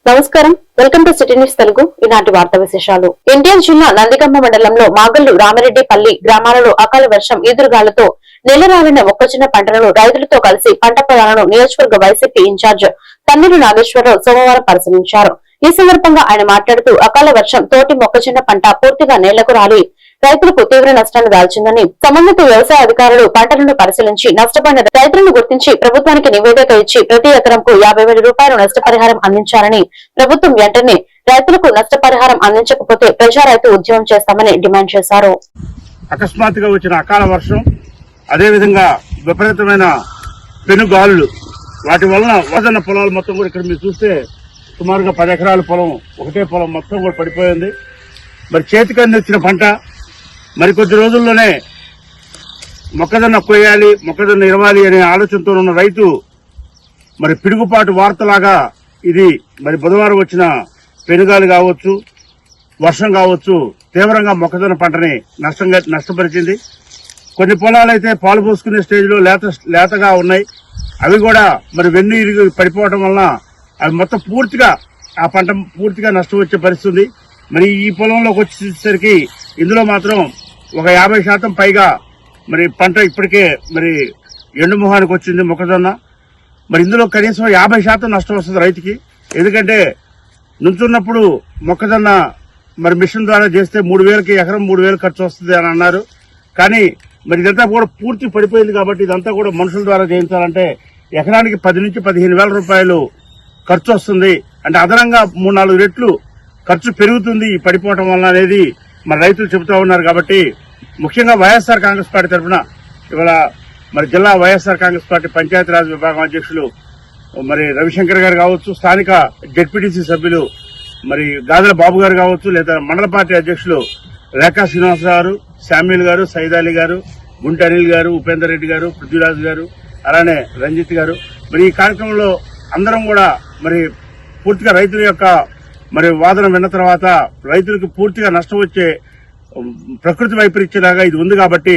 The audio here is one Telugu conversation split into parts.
నమస్కారం, welcome to city news Telugu. ఈనాటి వార్తా విశేషాలు. ఎన్టీఆర్ జిల్లా నందిగమ్మ మండలంలో మాగల్లు రామిరెడ్డిపల్లి గ్రామాలలో అకాల వర్షం ఎదురుగాలతో నెలరాలిన మొక్కజొన్న పంటలను రైతులతో కలిసి పంట పొలాలను నియోజకవర్గ వైసీపీ ఇన్ఛార్జ్ తన్నీరు నాగేశ్వరరావు సోమవారం పరిశీలించారు. ఈ సందర్భంగా ఆయన మాట్లాడుతూ అకాల వర్షం తోటి మొక్కజొన్న పంట పూర్తిగా నేలకు రాలి రైతులకు తీవ్ర నష్టాన్ని దాల్చిందని, సంబంధిత వ్యవసాయ అధికారులు పంటలను పరిశీలించి నష్టపోయిన రైతులను గుర్తించి ప్రభుత్వానికి నివేదిక ఇచ్చి ప్రతి ఎకరంకు 50,000 రూపాయలు నష్టపరిహారం అందించాలని, ప్రభుత్వం వెంటనే రైతులకు నష్టపరిహారం అందించకపోతే ప్రజా రైతు ఉద్యమం చేస్తామని డిమాండ్ చేశారు. అకస్మాత్తుగా వచ్చిన అకాల వర్షం, అదేవిధంగా విపరీతమైన పెనుగాలులు, వాటి వలన వదన పొలాలు మొత్తం కూడా ఇక్కడ మీరు చూస్తే సుమారుగా 10 ఎకరాల పొలం, ఒకటే పొలం మొత్తం కూడా పడిపోయింది. మరి చేతికి అందించిన పంట మరికొద్ది రోజుల్లోనే మొక్కజొన్న కొయ్యాలి, మొక్కజొన్న ఇరవాలి అనే ఆలోచనతో ఉన్న రైతు మరి పిడుగుపాటు వార్తలాగా ఇది మరి బుధవారం వచ్చిన పెనుగాలి కావచ్చు, వర్షం కావచ్చు, తీవ్రంగా మొక్కజొన్న పంటని నష్టపరిచింది. కొన్ని పొలాలైతే పాలు పోసుకునే స్టేజ్లో లేతగా ఉన్నాయి. అవి కూడా మరి వెన్ను ఇరిగి పడిపోవడం వలన అవి మొత్తం పూర్తిగా ఆ పంట పూర్తిగా నష్టం వచ్చే పరిస్థితి. మరి ఈ పొలంలోకి వచ్చేసరికి ఇందులో మాత్రం ఒక 50% పైగా మరి పంట ఇప్పటికే మరి ఎండుమొహానికి వచ్చింది మొక్కజొన్న. మరి ఇందులో కనీసం 50% నష్టం వస్తుంది రైతుకి. ఎందుకంటే నుంచున్నప్పుడు మొక్కజొన్న మరి మిషన్ ద్వారా చేస్తే 3,000కి ఎకరం 3,000 ఖర్చు వస్తుంది అని అన్నారు. కానీ మరి ఇదంతా కూడా పూర్తి పడిపోయింది కాబట్టి ఇదంతా కూడా మనుషుల ద్వారా చేయించాలంటే ఎకరానికి 10 నుంచి 15,000 రూపాయలు ఖర్చు వస్తుంది. అంటే అదనంగా 3-4 రెట్లు ఖర్చు పెరుగుతుంది ఈ పడిపోవటం వలన అనేది మరి రైతులు చెబుతూ ఉన్నారు. కాబట్టి ముఖ్యంగా వైఎస్ఆర్ కాంగ్రెస్ పార్టీ తరఫున ఇవాళ మరి జిల్లా వైఎస్ఆర్ కాంగ్రెస్ పార్టీ పంచాయతీరాజ్ విభాగం అధ్యక్షులు మరి రవిశంకర్ గారు కావచ్చు, స్థానిక జెడ్పీటీసీ సభ్యులు మరి గాదెల బాబు గారు కావచ్చు, లేదా మండల పార్టీ అధ్యక్షులు రేఖా శ్రీనివాసరావు గారు, శామ్యుల్ గారు, సైదాలి గారు, గుంటి అనిల్ గారు, ఉపేందర్ రెడ్డి గారు, పృథ్వీరాజు గారు, అలానే రంజిత్ గారు, మరి ఈ కార్యక్రమంలో అందరం కూడా మరి పూర్తిగా రైతుల యొక్క మరి వాదన విన్న తర్వాత రైతులకు పూర్తిగా నష్టం వచ్చే ప్రకృతి వైపరీత్యలాగా ఇది ఉంది. కాబట్టి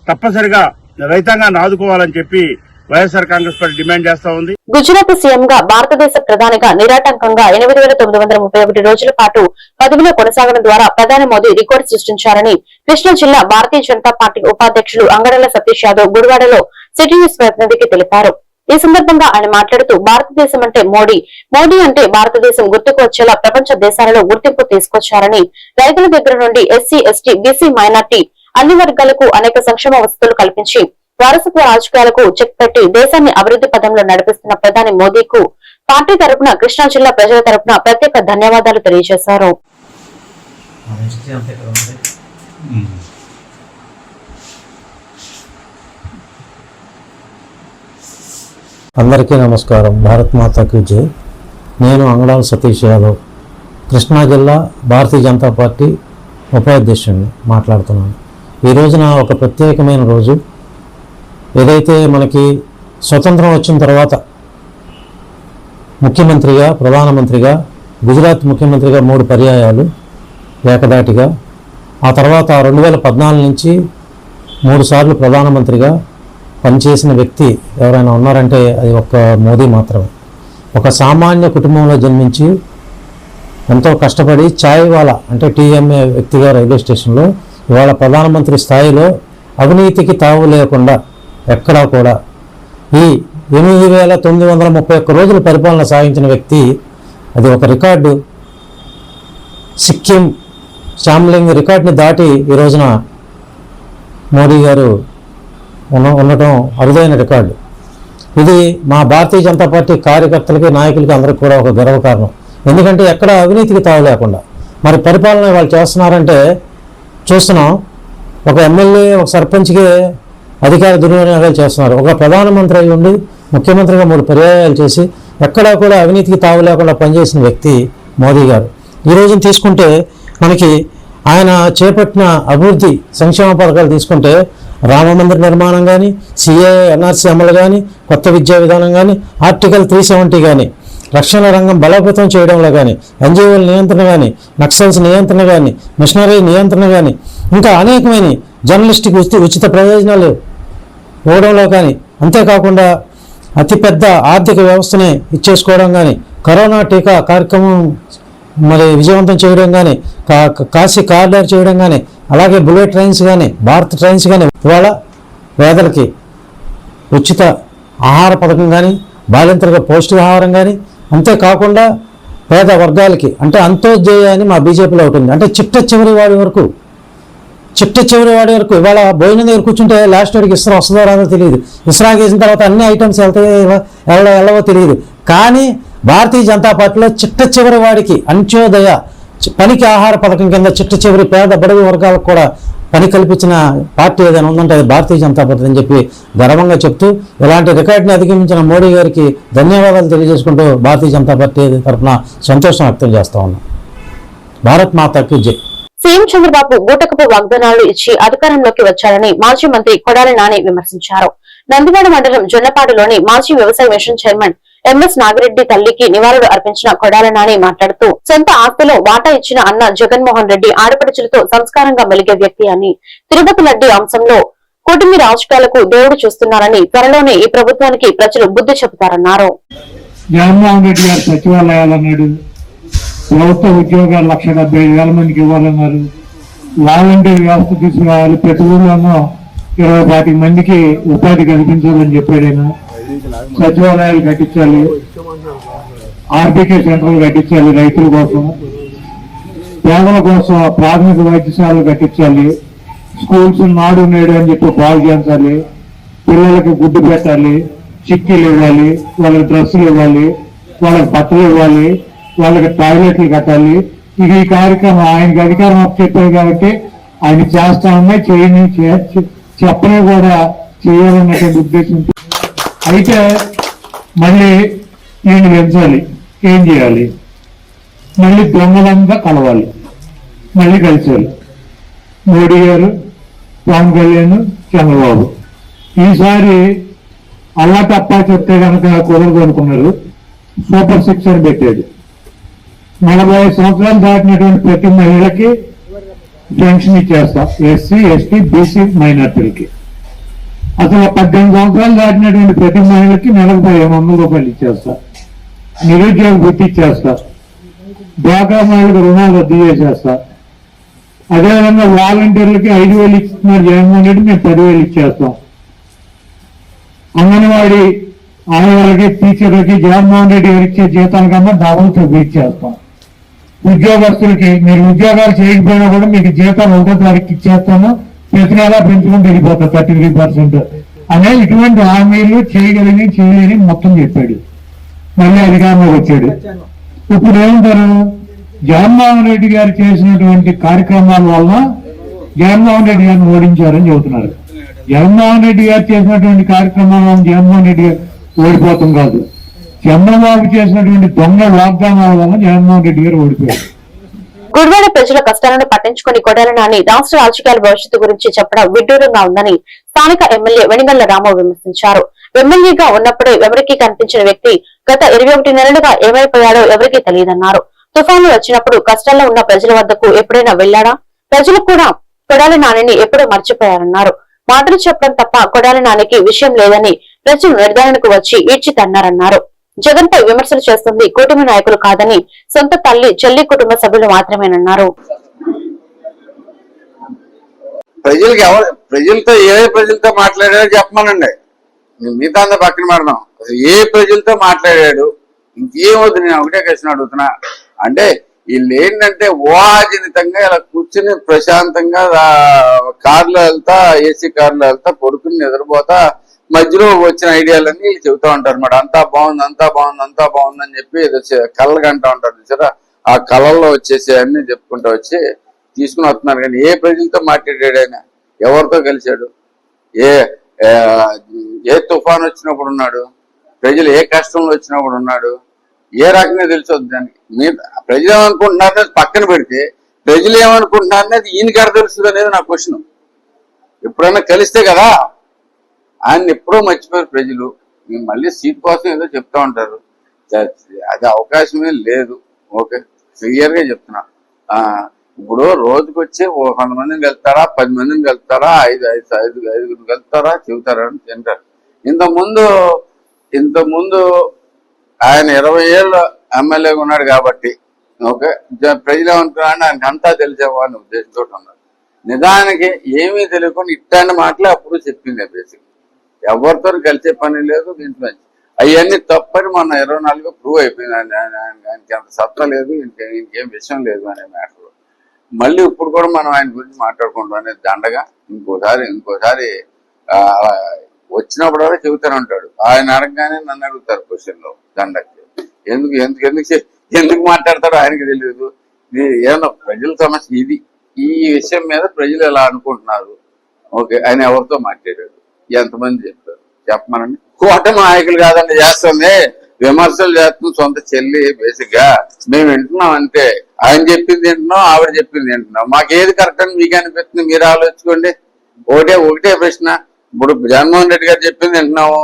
తప్పనిసరిగా రైతాంగాన్ని ఆదుకోవాలని చెప్పి వైఎస్ఆర్ కాంగ్రెస్ పార్టీ డిమాండ్ చేస్తా ఉంది. గుజరాత్ సీఎంగా భారతదేశ ప్రధానిగా నిరాటంకంగా 8,931 రోజుల పాటు పదవిలో కొనసాగడం ద్వారా ప్రధాని మోదీ రికార్డు సృష్టించారని కృష్ణా జిల్లా భారతీయ జనతా పార్టీ ఉపాధ్యక్షులు అంగడల సతీష్ యాదవ్ గుడివాడలో సిటీ న్యూస్ ప్రతినిధికి తెలిపారు. ఈ సందర్భంగా ఆయన మాట్లాడుతూ భారతదేశం అంటే మోడీ అంటే భారతదేశం గుర్తుకు వచ్చేలా ప్రపంచ దేశాలలో గుర్తింపు తీసుకొచ్చారని, రైతుల దగ్గర నుండి ఎస్సీ, ఎస్టీ, బీసీ, మైనార్టీ అన్ని వర్గాలకు అనేక సంక్షేమ వసతులు కల్పించి వారసత్వ రాజకీయాలకు చెక్ పెట్టి దేశాన్ని అభివృద్ధి పదంలో నడిపిస్తున్న ప్రధాని మోదీకు పార్టీ తరపున కృష్ణా జిల్లా ప్రజల తరపున ప్రత్యేక ధన్యవాదాలు తెలియజేశారు. అందరికీ నమస్కారం. భారత్ మాతాకి జై. నేను అంగడాల సతీష్ యాదవ్, కృష్ణా జిల్లా భారతీయ జనతా పార్టీ ఉపాధ్యక్షుడిని మాట్లాడుతున్నాను. ఈ రోజున ఒక ప్రత్యేకమైన రోజు. ఏదైతే మనకి స్వతంత్రం వచ్చిన తర్వాత ముఖ్యమంత్రిగా, ప్రధానమంత్రిగా, గుజరాత్ ముఖ్యమంత్రిగా 3 పర్యాయాలు ఏకదాటిగా, ఆ తర్వాత 2014 నుంచి 3 సార్లు ప్రధానమంత్రిగా పనిచేసిన వ్యక్తి ఎవరైనా ఉన్నారంటే అది ఒక్క మోదీ మాత్రమే. ఒక సామాన్య కుటుంబంలో జన్మించి ఎంతో కష్టపడి చాయ్ వాలా అంటే టీఎంఏ వ్యక్తిగా రైల్వే స్టేషన్లో ఇవాళ ప్రధానమంత్రి స్థాయిలో అవినీతికి తావు లేకుండా ఎక్కడా కూడా ఈ 8,931 రోజులు పరిపాలన సాగించిన వ్యక్తి. అది ఒక రికార్డు. సిక్కిం చామ్లింగ్ రికార్డుని దాటి ఈ రోజున మోడీ గారు ఉండటం అరుదైన రికార్డు. ఇది మా భారతీయ జనతా పార్టీ కార్యకర్తలకి, నాయకులకి అందరికీ కూడా ఒక గర్వకారణం. ఎందుకంటే ఎక్కడ అవినీతికి తావు లేకుండా మరి పరిపాలన వాళ్ళు చేస్తున్నారంటే చూస్తున్నాం. ఒక ఎమ్మెల్యే, ఒక సర్పంచ్కి అధికార దుర్వినియోగాలు చేస్తున్నారు. ఒక ప్రధానమంత్రి అయి ఉండి ముఖ్యమంత్రిగా 3 పర్యాయాలు చేసి ఎక్కడా కూడా అవినీతికి తావు లేకుండా పనిచేసిన వ్యక్తి మోదీ గారు. ఈ రోజున తీసుకుంటే మనకి ఆయన చేపట్టిన అభివృద్ధి సంక్షేమ పథకాలు తీసుకుంటే రామమందిర నిర్మాణం కానీ, సిఏ ఎన్ఆర్సీ అమలు కానీ, కొత్త విద్యా విధానం కానీ, ఆర్టికల్ 370 కానీ, రక్షణ రంగం బలోపేతం చేయడంలో కానీ, ఎన్జిఓల నియంత్రణ కానీ, నక్సల్స్ నియంత్రణ కానీ, మిషనరీ నియంత్రణ కానీ, ఇంకా అనేకమైన జర్నలిస్టుకి ఉచిత ప్రయోజనాలు ఇవ్వడంలో కానీ, అంతేకాకుండా అతిపెద్ద ఆర్థిక వ్యవస్థని ఇచ్చేసుకోవడం కానీ, కరోనా టీకా కార్యక్రమం మరి విజయవంతం చేయడం కానీ, కాశీ కారిడార్ చేయడం కానీ, అలాగే బుల్లెట్ ట్రైన్స్ కానీ, భారత్ ట్రైన్స్ కానీ, ఇవాళ పేదలకి ఉచిత ఆహార పథకం కానీ, బాలింతలకు పౌష్టికాహారం కానీ, అంతేకాకుండా పేద వర్గాలకి అంటే అంత్యోదయ అని మా బీజేపీలో ఉంటుంది. అంటే చిట్ట చివరి వాడి వరకు ఇవాళ భోజనం దగ్గర కూర్చుంటే లాస్ట్ వాడికి ఇస్రా వస్తుందో రాదో తెలియదు, ఇస్రాకి వేసిన తర్వాత అన్ని ఐటమ్స్ వెళ్ళవో తెలియదు. కానీ భారతీయ జనతా పార్టీలో చిట్ట చివరి వాడికి అంత్యోదయ పనికి ఆహార పథకం కింద చిట్ట చివరి పేద బడుగు వర్గాలకు కూడా పని కల్పించిన పార్టీ ఏదైనా ఉందంటే అది భారతీయ జనతా పార్టీ అని చెప్పి గర్వంగా చెప్తూ, ఇలాంటి రికార్డుని అధిగమించిన మోడీ గారికి ధన్యవాదాలు తెలియజేసుకుంటూ భారతీయ జనతా పార్టీ తరఫున సంతోషం వ్యక్తం చేస్తా ఉన్నాం. భారత్ మాతాకి జై. సీఎం చంద్రబాబు బూటకపు వాగ్దానాలు ఇచ్చి అధికారంలోకి వచ్చారని మాజీ మంత్రి కొడాలి నాని విమర్శించారు. నందివాడ మండలం జొన్నపాడులోని మాజీ వ్యవసాయ మిషన్ చైర్మన్ ఎంఎస్ నాగిరెడ్డి తల్లికి నివాళులు అర్పించిన కొడాలి నాని మాట్లాడుతూ, సొంత ఆస్తిలో వాటా ఇచ్చిన అన్న జగన్మోహన్ రెడ్డి ఆడపడుచులతో సంస్కారంగా మెలిగే వ్యక్తి అని, తిరుపతి లడ్డీ అంశంలో కుటుంబ రాజకీయాలకు దేవుడు చూస్తున్నారని, త్వరలోనే ఈ ప్రభుత్వానికి ప్రజలు బుద్ధి చెబుతారన్నారు. జగన్మోహన్ రెడ్డి గారు సచివాలయాలన్నాడు, ప్రభుత్వ ఉద్యోగాలు 1,75,000 మందికి ఇవ్వాలన్నారు, వాలంటీర్ వ్యవస్థ తీసుకురావాలి, ప్రతి ఊళ్ళోనూ 20-25 మందికి ఉపాధి కల్పించాలని చెప్పాడైనా, సచివాలయాలు కట్టించాలి, ఆర్బీకే సెంటర్లు కట్టించాలి, రైతుల కోసం, పేదల కోసం ప్రాథమిక వైద్యశాలలు కట్టించాలి, స్కూల్స్ నాడు నేడు అని చెప్పి బాగు చేయించాలి, పిల్లలకి గుడ్డు పెట్టాలి, చిక్కీలు ఇవ్వాలి, వాళ్ళకి డ్రెస్సులు ఇవ్వాలి, వాళ్ళకి బట్టలు ఇవ్వాలి, వాళ్ళకి టాయిలెట్లు కట్టాలి. ఇది ఈ కార్యక్రమం ఆయనకి అధికారం చెప్పారు కాబట్టి ఆయన చేస్తా ఉన్నాయి, చేయని చెప్పని కూడా చేయాలన్నటువంటి ఉద్దేశంతో. అయితే మళ్ళీ ఈయన పెంచాలి, ఏం చేయాలి? మళ్ళీ దొంగలంతా కలవాలి, మళ్ళీ కలిసారు మోడీ గారు, పవన్ కళ్యాణ్, చంద్రబాబు. ఈసారి అల్లా తప్ప చెప్తే కనుక కుదరదు అనుకున్నారు, సూపర్ 6 అని పెట్టాడు. 40 సంవత్సరాలు దాటినటువంటి ప్రతి మహిళకి పెన్షన్ ఇచ్చేస్తాం, ఎస్సీ, ఎస్టీ, బీసీ మైనార్టీలకి. అసలు 18 సంవత్సరాలు దాటినటువంటి ప్రతి మహిళకి నెలకు 1,500 రూపాయలు ఇచ్చేస్తా, నిరుద్యోగ వృత్తి ఇచ్చేస్తా, డ్వాక్రా మహిళలకు రుణాలు రద్దు చేసేస్తా. అదేవిధంగా వాలంటీర్లకి 5,000 ఇస్తున్నారు జగన్మోహన్ రెడ్డి, మేము 10,000 ఇచ్చేస్తాం. అంగన్వాడీ ఆడవాళ్ళకి, టీచర్లకి జగన్మోహన్ రెడ్డి గారు ఇచ్చే జీతాల కన్నా డబుల్ ఇచ్చేస్తాం. ఉద్యోగస్తులకి మీరు ఉద్యోగాలు చేయకపోయినా కూడా మీకు జీతాలు 1వ తారీఖు ఇచ్చేస్తాను, ప్రతి నెలా పెంచుకుంటూ వెళ్ళిపోతారు 33% అనే ఇటువంటి హామీలు చేయలేని మొత్తం చెప్పాడు. మళ్ళీ అధికారంలోకి వచ్చాడు. ఇప్పుడు ఏమంటారు? జగన్మోహన్ రెడ్డి గారు చేసినటువంటి కార్యక్రమాల వల్ల జగన్మోహన్ రెడ్డి గారిని ఓడించారని చెబుతున్నారు. జగన్మోహన్ రెడ్డి గారు చేసినటువంటి కార్యక్రమాల వల్ల జగన్మోహన్ రెడ్డి గారు ఓడిపోతాం కాదు, చంద్రబాబు చేసినటువంటి దొంగ వాగ్దానాల వల్ల జగన్మోహన్ రెడ్డి గారు ఓడిపోయారు. గుడివాడ ప్రజల కష్టాలను పట్టించుకుని కొడాలి నాని రాష్ట్ర రాజకీయాల భవిష్యత్తు గురించి చెప్పడం విడ్డూరంగా ఉందని స్థానిక ఎమ్మెల్యే వెనిగళ్ల రామరావు విమర్శించారు. ఎమ్మెల్యేగా ఉన్నప్పుడే ఎవరికీ కనిపించిన వ్యక్తి గత 21 నెలలుగా ఏమైపోయాడో ఎవరికీ తెలియదన్నారు. తుఫాను వచ్చినప్పుడు కష్టాల్లో ఉన్న ప్రజల వద్దకు ఎప్పుడైనా వెళ్లాడా? ప్రజలు కూడా కొడాలి నానిని ఎప్పుడూ మర్చిపోయారన్నారు. మాటలు చెప్పడం తప్ప కొడాలి నానికి విషయం లేదని ప్రజలు నిర్ధారణకు వచ్చి ఈడ్చితన్నారన్నారు. జగన్ పై విమర్శలు చేస్తుంది కూటమి నాయకులు కాదని, సొంత తల్లి చెల్లి కుటుంబ సభ్యులు మాత్రమేనన్నారు. ప్రజలతో ప్రజలతో మాట్లాడాడో చెప్పమనండి, మిగతా అంతా పక్కన పెడదాం. ఏ ప్రజలతో మాట్లాడాడు ఇంకేమవుతుంది? నేను ఒకటే క్వశ్చన్ అడుగుతున్నా. అంటే వీళ్ళు ఏంటంటే ఊహాజనితంగా ఇలా కూర్చుని ప్రశాంతంగా కార్లో వెళ్తా, ఏసీ కార్లో వెళ్తా, పడుకుని నిద్రపోతా, మధ్యలో వచ్చిన ఐడియాలన్నీ వీళ్ళు చెబుతా ఉంటారు అన్నమాట. అంతా బాగుంది, అంతా బాగుంది, అంతా బాగుంది అని చెప్పి ఏదో కళ్ళగా అంటూ ఉంటారు చూసారా, ఆ కళల్లో వచ్చేసి అన్ని చెప్పుకుంటూ వచ్చి తీసుకుని వస్తున్నారు. కానీ ఏ ప్రజలతో మాట్లాడాడు ఆయన? ఎవరితో కలిశాడు? ఏ తుఫాన్ వచ్చినప్పుడు ఉన్నాడు? ప్రజలు ఏ కష్టంలో వచ్చినప్పుడు ఉన్నాడు? ఏ రకంగా తెలిసొద్దు దానికి? మీ ప్రజలు ఏమనుకుంటున్నారనేది పక్కన పెడితే ప్రజలు ఏమనుకుంటున్నారనేది ఈయనకి ఎక్కడ తెలుస్తుంది అనేది నా క్వశ్చన్. ఎప్పుడైనా కలిస్తే కదా, ఆయన ఎప్పుడో మర్చిపోయారు ప్రజలు. మళ్ళీ సీట్ కోసం ఏదో చెప్తా ఉంటారు, అది అవకాశమే లేదు. ఓకే, క్లియర్ గా చెప్తున్నా. ఇప్పుడు రోజుకి వచ్చి 100 మందిని వెళ్తారా, 10 మందిని వెళ్తారా, 5 5 5 5 వెళ్తారా, చెబుతారా అని తింటారు. ఇంతకుముందు ఇంతకుముందు ఆయన 20 ఏళ్ళు ఎమ్మెల్యేగా ఉన్నాడు కాబట్టి ఓకే ప్రజలు ఏమంటున్నారని ఆయనకు అంతా తెలిసేవా అని ఉద్దేశంతో ఉన్నారు. నిజానికి ఏమీ తెలియకుండా ఇట్లాంటి మాటలే అప్పుడు చెప్పింది. బేసిక్ ఎవరితో కలిసే పని లేదు దీంట్లో. అవన్నీ తప్పని మొన్న 24 ప్రూవ్ అయిపోయింది. ఆయనకి అంత సత్తా లేదు, ఇంకేం విషయం లేదు అనే మ్యాటర్. మళ్ళీ ఇప్పుడు కూడా మనం ఆయన గురించి మాట్లాడుకుంటాం అనేది దండగా. ఇంకోసారి వచ్చినప్పుడు కూడా చెబుతూనే ఉంటాడు. ఆయన అడగగానే నన్ను అడుగుతారు క్వశ్చన్లో దండకి. ఎందుకు మాట్లాడతాడో ఆయనకి తెలియదు. ఏమన్నా ప్రజల సమస్య ఇది. ఈ విషయం మీద ప్రజలు ఎలా అనుకుంటున్నారు ఓకే ఆయన ఎవరితో మాట్లాడాడు, ఎంతమంది చెప్పారు చెప్పమనండి. కూటమి నాయకులు కాదండి చేస్తుంది, విమర్శలు చేస్తుంది సొంత చెల్లి. బేసిక్ గా మేము వింటున్నాం అంతే. ఆయన చెప్పింది వింటున్నాం, ఆవిడ చెప్పింది వింటున్నాం. మాకేది కరెక్ట్ అని మీకు అనిపిస్తుంది మీరు ఆలోచించుకోండి. ఒకటే ప్రశ్న. ఇప్పుడు జగన్మోహన్ రెడ్డి గారు చెప్పింది వింటున్నాము,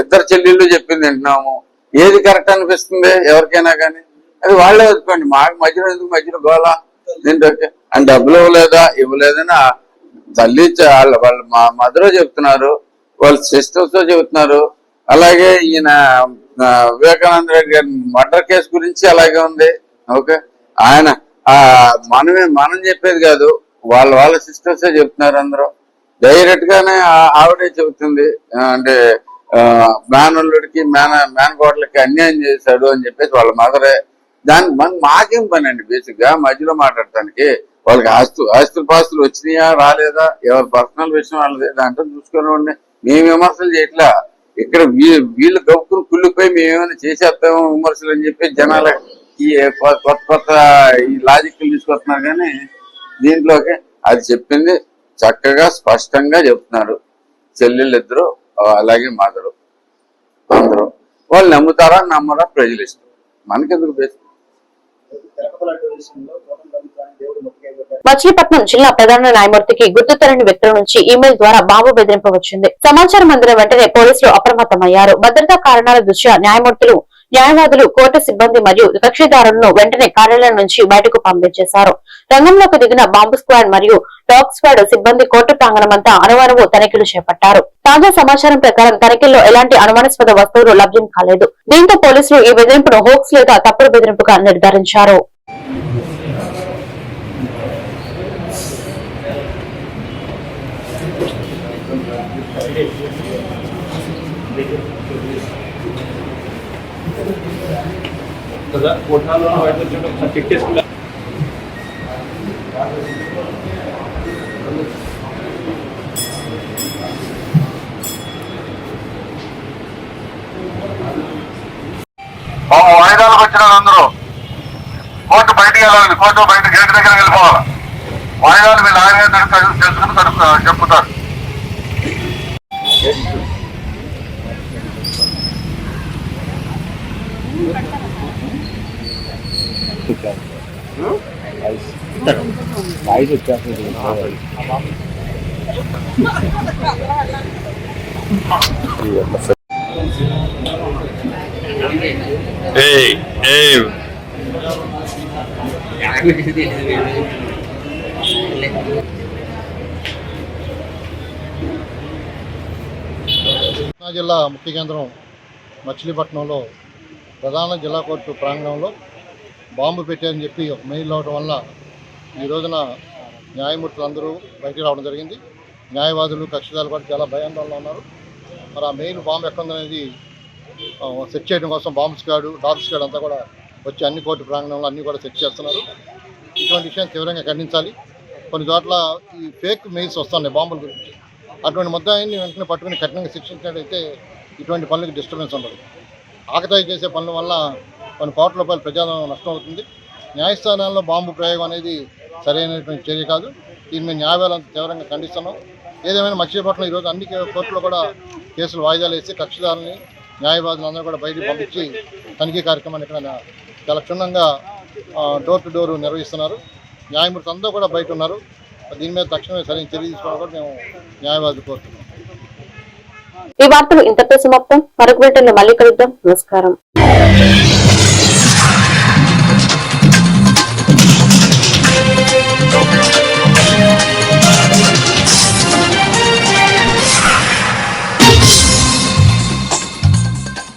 ఇద్దరు చెల్లెళ్ళు చెప్పింది వింటున్నాము. ఏది కరెక్ట్ అనిపిస్తుంది ఎవరికైనా కానీ అది వాళ్ళే వదుకోండి. మాకు మధ్యలో గోళ దీంట్లో అని డబ్బులు ఇవ్వలేదని తల్లి వాళ్ళ మా మదర్ చెప్తున్నారు, వాళ్ళ సిస్టర్స్ తో చెబుతున్నారు. అలాగే ఈయన వివేకానంద రెడ్డి గారి మర్డర్ కేసు గురించి అలాగే ఉంది. ఓకే ఆయన మనం చెప్పేది కాదు, వాళ్ళ సిస్టర్సే చెప్తున్నారు. అందరూ డైరెక్ట్ గానే ఆవిడే చెబుతుంది. అంటే మేనల్లుడికి మేనకోడలకి అన్యాయం చేశాడు అని చెప్పేసి వాళ్ళ మదరే. మాకేం పని అండి బేసిక్ గా మధ్యలో మాట్లాడటానికి. వాళ్ళకి ఆస్తులు పాస్తులు వచ్చినాయా రాలేదా ఎవరి పర్సనల్ విషయం వాళ్ళది, దాంట్లో చూసుకొని ఉండి మేము విమర్శలు చేయట్లా. ఇక్కడ వీళ్ళు గొప్పను కుళ్ళిపోయి మేమేమైనా చేసేస్తాము విమర్శలు అని చెప్పి జనాల ఈ కొత్త ఈ లాజిక్లు తీసుకొస్తున్నారు. కానీ దీంట్లోకి అది చెప్పింది చక్కగా స్పష్టంగా చెప్తున్నారు. చెల్లెళ్ళిద్దరు అలాగే మదరు అందరూ. వాళ్ళు నమ్ముతారా నమ్మరా ప్రజలు ఇష్టం, మనకెందుకు బేసిక్. మచిలీపట్నం జిల్లా ప్రధాన న్యాయమూర్తికి గుర్తు తెలియని వ్యక్తుల నుంచి ఈమెయిల్ ద్వారా బాంబు బెదిరింపు వచ్చింది. సమాచారం అందిన వెంటనే పోలీసులు అప్రమత్తమయ్యారు. భద్రతా కారణాల దృష్ట్యా న్యాయవాదులు కోర్టు సిబ్బంది మరియు కక్షిదారులను వెంటనే కార్యాలయం నుంచి బయటకు పంపించేశారు. రంగంలోకి దిగిన బాంబు స్క్వాడ్ మరియు డాగ్ స్క్వాడ్ సిబ్బంది కోర్టు ప్రాంగణమంతా అనుమానము తనిఖీలు చేపట్టారు. తాజా సమాచారం ప్రకారం తనిఖీల్లో ఎలాంటి అనుమానాస్పద వస్తువులు లభ్యం కాలేదు. దీంతో పోలీసులు ఈ బెదిరింపును హోక్స్ లేదా తప్పుడు బెదిరింపుగా నిర్ధారించారు. వాయిదాలకు వచ్చినారు అందరూ. కోర్టు బయటికి వెళ్ళాలి, కోర్టు బయట గేట్ దగ్గర వెళ్ళిపోవాలి. వాయిదాలు వీళ్ళు ఆయన తెలుసుకుని చెప్పుతారు. కృష్ణా జిల్లా ముఖ్య కేంద్రం మచిలీపట్నంలో ప్రధాన జిల్లా కోర్టు ప్రాంగణంలో బాంబు పెట్టారని చెప్పి ఒక మెయిల్ రావడం వల్ల ఈ రోజున న్యాయమూర్తులు అందరూ బయటికి రావడం జరిగింది. న్యాయవాదులు కక్షిదారులు కూడా చాలా భయాందోళనలో ఉన్నారు. మరి ఆ మెయిల్ బాంబు ఎక్కడుందనేది సెర్చ్ చేయడం కోసం బాంబు స్క్వాడ్ డాగ్ స్క్వాడ్ అంతా కూడా వచ్చి అన్ని కోర్టు ప్రాంగణంలో అన్నీ కూడా సెర్చ్ చేస్తున్నారు. ఇటువంటి విషయాన్ని తీవ్రంగా ఖండించాలి. కొన్ని చోట్ల ఈ ఫేక్ మెయిల్స్ వస్తున్నాయి బాంబుల గురించి. అటువంటి ముద్దాయిని వెంటనే పట్టుకుని కఠినంగా శిక్షించినట్టయితే ఇటువంటి పనులకు డిస్టర్బెన్స్ ఉండదు. ఆకతాయి చేసే పనుల వల్ల కొన్ని కోట్ల రూపాయల ప్రజాధనం నష్టం అవుతుంది. న్యాయస్థానాల్లో బాంబు ప్రయోగం అనేది సరైనటువంటి చర్య కాదు. దీన్ని మేము న్యాయవాదులంతా తీవ్రంగా ఖండిస్తున్నాం. ఏదేమైనా మచిలీపట్నం ఈరోజు అన్ని కోర్టులో కూడా కేసులు వాయిదాలు వేసి కక్షిదారులని న్యాయవాదులందరూ కూడా బయటికి పంపించి తనిఖీ కార్యక్రమాన్ని ఇక్కడ చాలా క్షుణ్ణంగా డోర్ టు డోర్ నిర్వహిస్తున్నారు. న్యాయమూర్తి అందరూ కూడా బయట ఉన్నారు. దీని మీద తక్షణమే సరైన చర్య తీసుకోవడం కూడా మేము న్యాయవాదులు కోరుతున్నాం. ఈ వార్తలు ఇంతతో సమాప్తం. మరొక వెంటనే మళ్ళీ కలుద్దాం. నమస్కారం.